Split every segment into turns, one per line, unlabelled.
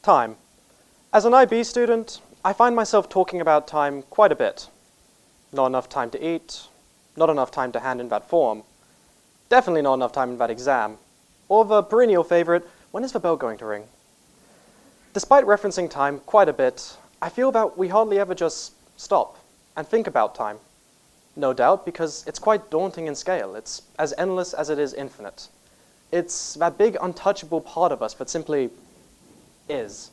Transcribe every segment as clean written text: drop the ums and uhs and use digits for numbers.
Time. As an IB student, I find myself talking about time quite a bit. Not enough time to eat, not enough time to hand in that form, definitely not enough time in that exam, or the perennial favorite, when is the bell going to ring? Despite referencing time quite a bit, I feel that we hardly ever just stop and think about time. No doubt, because it's quite daunting in scale. It's as endless as it is infinite. It's that big untouchable part of us that simply is.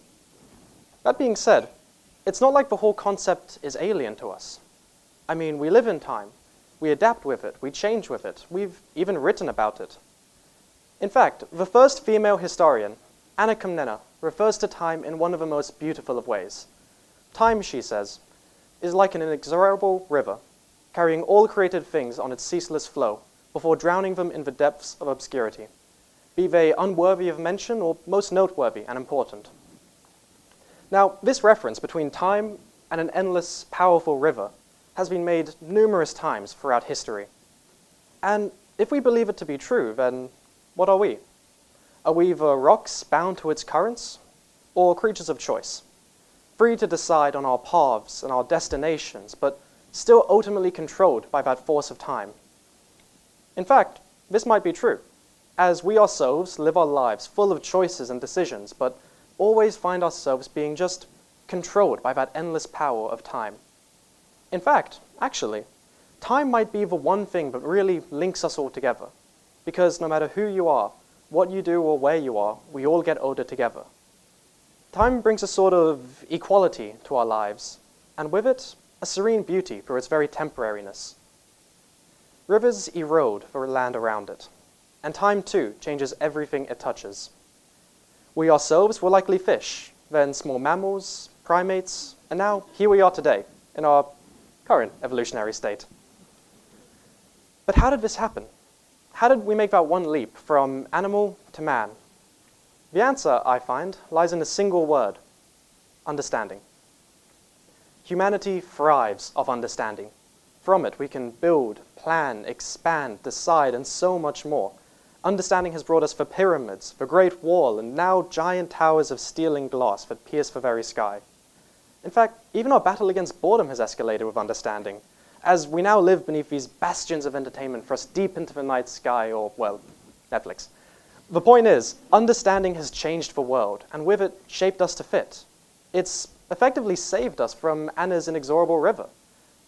That being said, it's not like the whole concept is alien to us. I mean, we live in time. We adapt with it. We change with it. We've even written about it. In fact, the first female historian, Anna Komnene, refers to time in one of the most beautiful of ways. Time, she says, is like an inexorable river, carrying all created things on its ceaseless flow before drowning them in the depths of obscurity, be they unworthy of mention or most noteworthy and important. Now, this reference between time and an endless, powerful river has been made numerous times throughout history. And if we believe it to be true, then what are we? Are we the rocks bound to its currents, or creatures of choice, free to decide on our paths and our destinations, but still ultimately controlled by that force of time? In fact, this might be true, as we ourselves live our lives full of choices and decisions, but always find ourselves being just controlled by that endless power of time. In fact, actually, time might be the one thing that really links us all together, because no matter who you are, what you do or where you are, we all get older together. Time brings a sort of equality to our lives, and with it, a serene beauty for its very temporariness. Rivers erode the land around it, and time too changes everything it touches. We ourselves were likely fish, then small mammals, primates, and now here we are today, in our current evolutionary state. But how did this happen? How did we make that one leap from animal to man? The answer, I find, lies in a single word: understanding. Humanity thrives off understanding. From it, we can build, plan, expand, decide, and so much more. Understanding has brought us the pyramids, the Great Wall, and now giant towers of steel and glass that pierce the very sky. In fact, even our battle against boredom has escalated with understanding, as we now live beneath these bastions of entertainment thrust deep into the night sky, or, well, Netflix. The point is, understanding has changed the world, and with it, shaped us to fit. It's effectively saved us from Anna's inexorable river,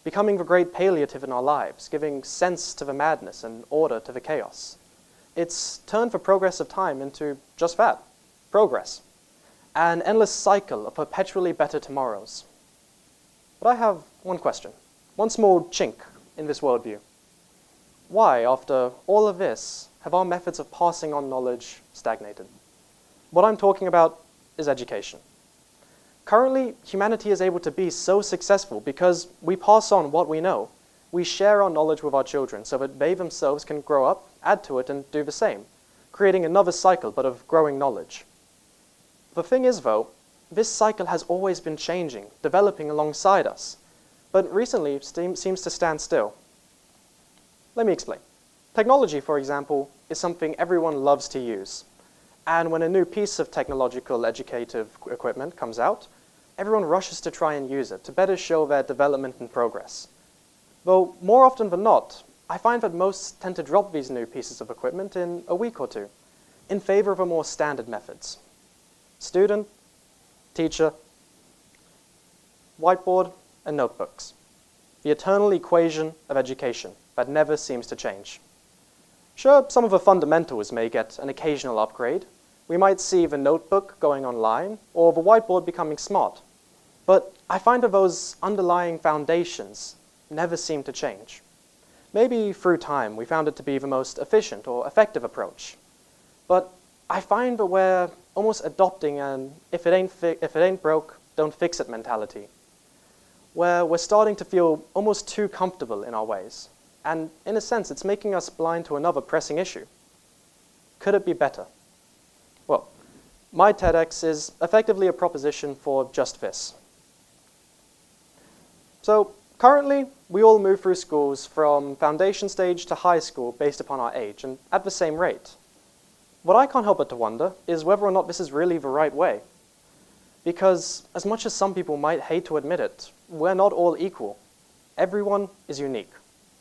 becoming the great palliative in our lives, giving sense to the madness and order to the chaos. It's turned the progress of time into just that, progress, an endless cycle of perpetually better tomorrows. But I have one question, one small chink in this worldview. Why, after all of this, have our methods of passing on knowledge stagnated? What I'm talking about is education. Currently, humanity is able to be so successful because we pass on what we know. We share our knowledge with our children so that they themselves can grow up, add to it, and do the same, creating another cycle, but of growing knowledge. The thing is, though, this cycle has always been changing, developing alongside us, but recently seems to stand still. Let me explain. Technology, for example, is something everyone loves to use. And when a new piece of technological educative equipment comes out, everyone rushes to try and use it to better show their development and progress. Though more often than not, I find that most tend to drop these new pieces of equipment in a week or two, in favor of the more standard methods. Student, teacher, whiteboard, and notebooks. The eternal equation of education that never seems to change. Sure, some of the fundamentals may get an occasional upgrade. We might see the notebook going online, or the whiteboard becoming smart. But I find that those underlying foundations never seem to change. Maybe through time we found it to be the most efficient or effective approach. But I find that we're almost adopting an if it ain't broke, don't fix it mentality, where we're starting to feel almost too comfortable in our ways. And in a sense, it's making us blind to another pressing issue. Could it be better? Well, my TEDx is effectively a proposition for just this. So currently, we all move through schools from foundation stage to high school based upon our age and at the same rate. What I can't help but to wonder is whether or not this is really the right way. Because as much as some people might hate to admit it, we're not all equal. Everyone is unique.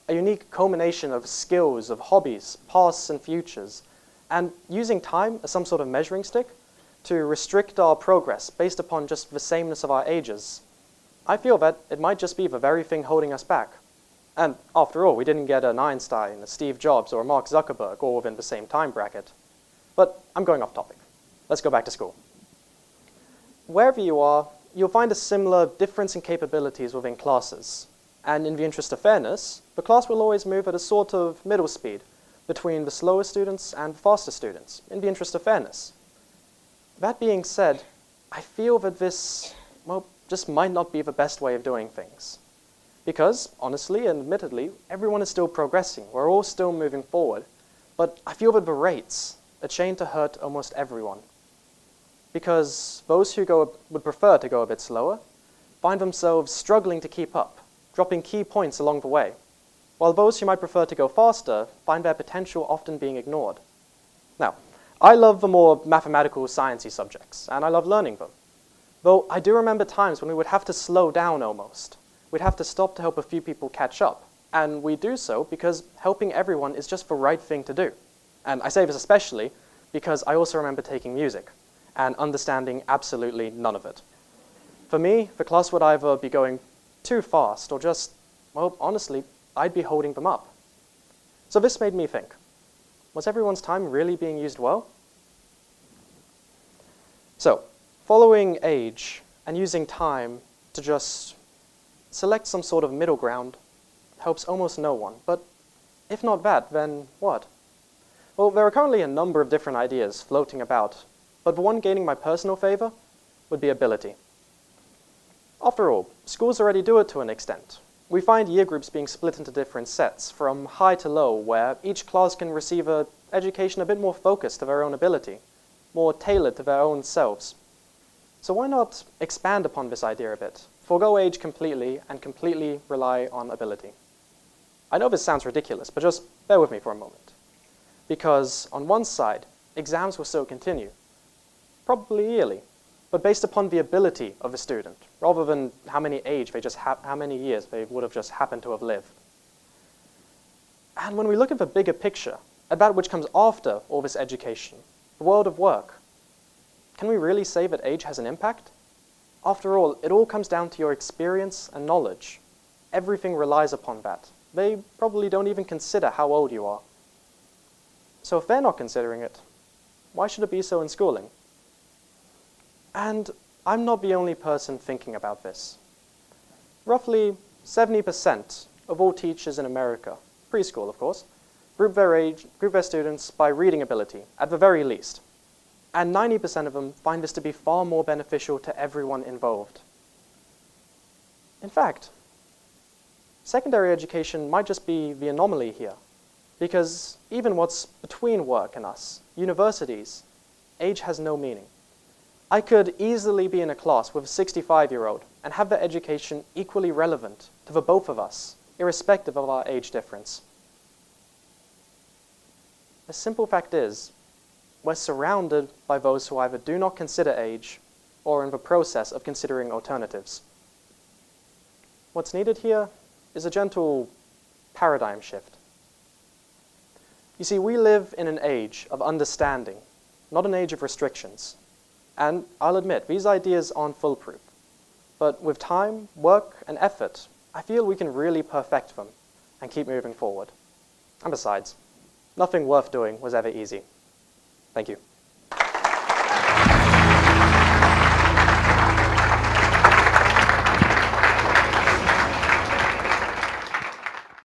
A unique culmination of skills, of hobbies, pasts and futures, and using time as some sort of measuring stick to restrict our progress based upon just the sameness of our ages, I feel that it might just be the very thing holding us back. And after all, we didn't get an Einstein, a Steve Jobs, or a Mark Zuckerberg all within the same time bracket. But I'm going off topic. Let's go back to school. Wherever you are, you'll find a similar difference in capabilities within classes. And in the interest of fairness, the class will always move at a sort of middle speed between the slower students and the faster students, in the interest of fairness. That being said, I feel that this, well, just might not be the best way of doing things. Because, honestly and admittedly, everyone is still progressing. We're all still moving forward. But I feel that the rates are chained to hurt almost everyone. Because those who would prefer to go a bit slower find themselves struggling to keep up, dropping key points along the way, while those who might prefer to go faster find their potential often being ignored. Now, I love the more mathematical, sciencey subjects, and I love learning them. Though I do remember times when we would have to slow down almost. We'd have to stop to help a few people catch up, and we do so because helping everyone is just the right thing to do. And I say this especially because I also remember taking music and understanding absolutely none of it. For me, the class would either be going too fast or just, well, honestly, I'd be holding them up. So this made me think, was everyone's time really being used well? So, following age and using time to just select some sort of middle ground helps almost no one. But if not that, then what? Well, there are currently a number of different ideas floating about, but the one gaining my personal favor would be ability. After all, schools already do it to an extent. We find year groups being split into different sets, from high to low, where each class can receive an education a bit more focused to their own ability, more tailored to their own selves. So why not expand upon this idea a bit, forego age completely, and completely rely on ability? I know this sounds ridiculous, but just bear with me for a moment. Because on one side, exams will still continue, probably yearly, but based upon the ability of the student, rather than how many years they would have just happened to have lived. And when we look at the bigger picture, at that which comes after all this education, the world of work, can we really say that age has an impact? After all, it all comes down to your experience and knowledge. Everything relies upon that. They probably don't even consider how old you are. So if they're not considering it, why should it be so in schooling? And I'm not the only person thinking about this. Roughly 70% of all teachers in America, preschool of course, group their students by reading ability, at the very least. And 90% of them find this to be far more beneficial to everyone involved. In fact, secondary education might just be the anomaly here, because even what's between work and us, universities, age has no meaning. I could easily be in a class with a 65-year-old and have their education equally relevant to the both of us, irrespective of our age difference. The simple fact is, we're surrounded by those who either do not consider age or are in the process of considering alternatives. What's needed here is a gentle paradigm shift. You see, we live in an age of understanding, not an age of restrictions. And I'll admit, these ideas aren't foolproof. But with time, work, and effort, I feel we can really perfect them and keep moving forward. And besides, nothing worth doing was ever easy. Thank you.